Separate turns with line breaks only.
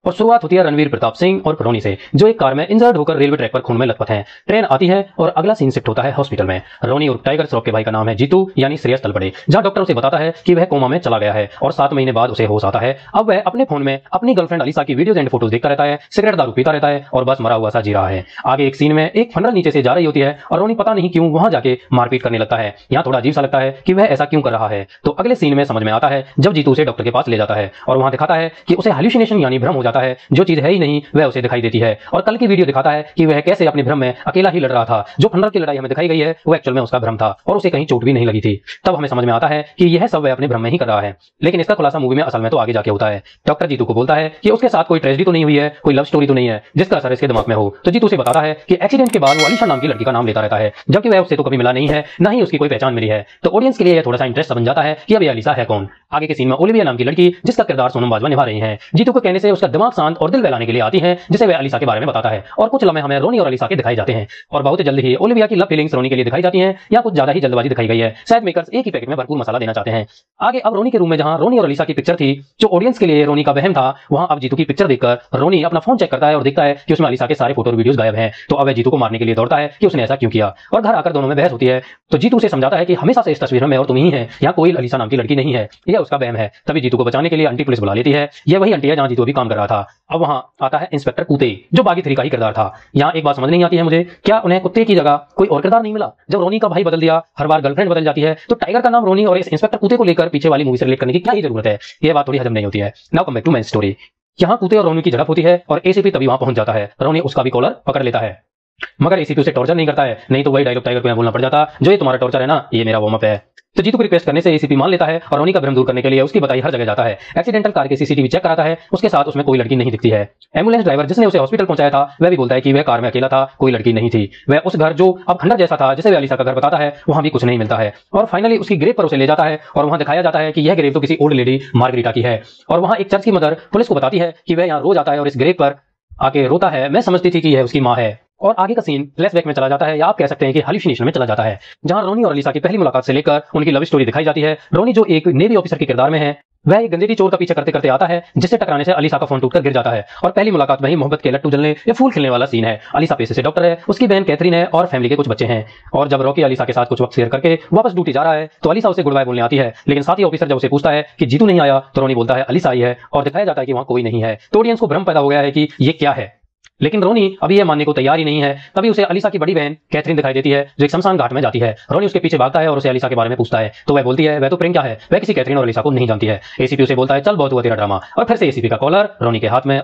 और शुरुआत होती है रणवीर प्रताप सिंह और रोनी से, जो एक कार में इंजर्ड होकर रेलवे ट्रैक पर खून में लथपथ हैं। ट्रेन आती है और अगला सीन शिफ्ट होता है हॉस्पिटल में। रोनी और टाइगर श्रॉफ के भाई का नाम है जीतू यानी श्रेयस तलपड़े, जहां डॉक्टर उसे बताता है कि वह कोमा में चला गया है और 7 महीने बाद उसे होश आता है। अब वह अपने फोन में अपनी गर्लफ्रेंड अलीसा की वीडियोज एंड फोटोज देखता रहता है, सिगरेट दारू पीता रहता है और बस मरा हुआ सा जी रहा है। आगे एक सीन में एक फनल नीचे से जा रही होती है और रोनी पता नहीं क्यों वहां जाके मारपीट करने लगता है। यहाँ थोड़ा अजीब सा लगता है कि वह ऐसा क्यों कर रहा है। तो अगले सीन में समझ में आता है जब जीतू उसे डॉक्टर के पास ले जाता है और वहां दिखाता है कि उसे हैल्यूसिनेशन यानी भ्रम हो जाता है, जो चीज है ही नहीं वह उसे दिखाई देती है। और कल की वीडियो दिखाता है कि वह कैसे अपने भ्रम में अकेला ही लड़ रहा था। जो फनल की लड़ाई हमें दिखाई गई है वो एक्चुअल में उसका भ्रम था और उसे कहीं चोट भी नहीं लगी थी। तब हमें समझ में आता है कि यह सब वह अपने भ्रम में ही कर रहा है। लेकिन इसका खुलासा मूवी में असल में तो आगे जाके होता है। डॉक्टर जीतू को बोलता है कि उसके साथ कोई ट्रेजेडी तो नहीं हुई है, कोई लव स्टोरी तो नहीं है जिसका असर इसके दिमाग में हो। तो जीतू उसे बताता है कि एक्सीडेंट के बाद वो अलीशा नाम की लड़की का नाम लेता रहता है, जबकि वह उससे तो कभी मिला नहीं है, ना ही उसकी कोई पहचान मिली है। तो ऑडियंस के लिए यह थोड़ा सा इंटरेस्ट बन जाता है कि अब ये अलीशा है कौन। आगे के सीन में ओलिविया नाम की लड़की, जिसका किरदार सोनम बाजवा निभा रही है, जीतू को कहने से उसका दिमाग शांत और दिल बहलाने के लिए आती है, जिसे वह अलीशा के बारे में बताता है। और कुछ लम्हे हमें रोनी और अलीशा के दिखाई जाते हैं और बहुत जल्द ही ओलिविया की लव फीलिंग्स रोनी के लिए दिखाई जाती हैं, या कुछ ज्यादा ही जल्दबाजी दिखाई गई है। शायद मेकर्स एक ही पैकेट में भरपूर मसाला देना चाहते हैं। आगे अब रोनी के रूम में जहां रोनी और अलीशा की पिक्चर थी, जो ऑडियंस के लिए रोनी का वहम था, वहां अब जीतू की पिक्चर देखकर रोनी अपना फोन चेक करता है और देखता है कि उसमें अलीशा के सारे फोटो और वीडियोस गायब हैं। तो अब वह जीतू को मारने के लिए दौड़ता है कि उसने ऐसा क्यों किया, और घर आकर दोनों में बहस होती है। तो जीतू उसे समझाता है कि हमेशा से इस तस्वीर में मैं और तुम ही है, यहाँ कोई अलीशा नाम की लड़की नहीं है, यह उसका वहम है। तभी जीतू को बचाने के लिए आंटी पुलिस बुला लेती है। यह वही आंटी है जहां जीतू अभी काम कर रहा था। अब वहां आता है इंस्पेक्टर कुत्ते, जो बागी 3 का ही किरदार था। यहाँ एक बात समझ नहीं आती है मुझे, क्या उन्हें कुत्ते की जगह कोई और किरदार नहीं मिला? जब रोनी का भाई बदल दिया, हर बार गर्लफ्रेंड बदल जाती है, तो टाइगर का नाम रोनी और इस इंस्पेक्टर कुत्ते को लेकर पीछे वाली मूवी से रिलेट करने की क्या ही जरूरत है? यह बात थोड़ी हजम नहीं होती है। Now come back to main story. यहाँ कुत्ते और रोनी की झड़प होती है और एसीपी तभी वहां पहुंच जाता है। रोनी उसका भी कॉलर पकड़ लेता है, मगर एसीपी उसे टॉर्चर नहीं करता है। नहीं तो वही डायलॉग टाइगर को बोलना पड़ जाता, जो ये तुम्हारा टॉर्चर है ना, ये मेरा वार्म अप है। तो जीतू को रिक्वेस्ट करने से एसीपी मान लेता है और रोनी का भ्रम दूर करने के लिए उसकी बताई हर जगह जाता है। एक्सीडेंटल कार के सीसीटीवी चेक कराता है, उसके साथ उसमें कोई लड़की नहीं दिखती है। एम्बुलेंस ड्राइवर जिसने उसे हॉस्पिटल पहुंचाया था वह भी बोलता है कि वह कार में अकेला था, कोई लड़की नहीं थी। वह उस घर जो अब खंडर जैसा था, जिसे वह अलीशा का घर बताता है, वहां भी कुछ नहीं मिलता है। और फाइनली उसकी ग्रेव पर उसे ले जाता है और वहां दिखाया जाता है कि यह ग्रेव तो किसी ओल्ड लेडी मार्गरीटा की है। और वहां एक चर्च की मदर पुलिस को बताती है कि वह यहाँ रोज आता है और इस ग्रेव पर आके रोता है। मैं समझती थी कि यह उसकी माँ है। और आगे का सीन फ्लैशबैक में चला जाता है, या आप कह सकते हैं कि हैल्यूसिनेशन में चला जाता है, जहां रोनी और अलीशा की पहली मुलाकात से लेकर उनकी लव स्टोरी दिखाई जाती है। रोनी जो एक नेवी ऑफिसर के किरदार में है, वह एक गंजेड़ी चोर का पीछा करते करते आता है, जिससे टकराने से अलीशा का फोन टूटकर गिर जाता है। और पहली मुलाकात में ही मोहब्बत के लट्टू जलने या फूल खिलने वाला सीन है। अलीशा पेशे से डॉक्टर है, उसकी बहन कैथरीन है और फैमिली के कुछ बच्चे हैं। और जब रॉकी अलीशा के साथ कुछ वक्त शेयर करके वापस ड्यूटी जा रहा है, तो अलीशा उसे गुड बाय बोलने आती है। लेकिन साथ ही ऑफिसर जब उसे पूछता है कि जीतू नहीं आया, तो रोनी बोलता है अलीशा आई है, और दिखाया जाता है कि वहां कोई नहीं है। तो ऑडियंस को भ्रम पैदा हो गया है कि ये क्या है। लेकिन रोनी अभी यह मानने को तैयार ही नहीं है। तभी उसे अलीशा की बड़ी बहन कैथरीन दिखाई देती है, जो एक शमशान घाट में जाती है। रोनी उसके पीछे भागता है और उसे अलीशा के बारे में पूछता है, तो वह बोलती है वह तो प्रियंका है, वह किसी कैथरीन और अलीशा को नहीं जानती है। एसीपी उसे बोलता है चल बहुत हुआ तेरा ड्रामा, और फिर से एसीपी का कॉलर रोनी के हाथ में।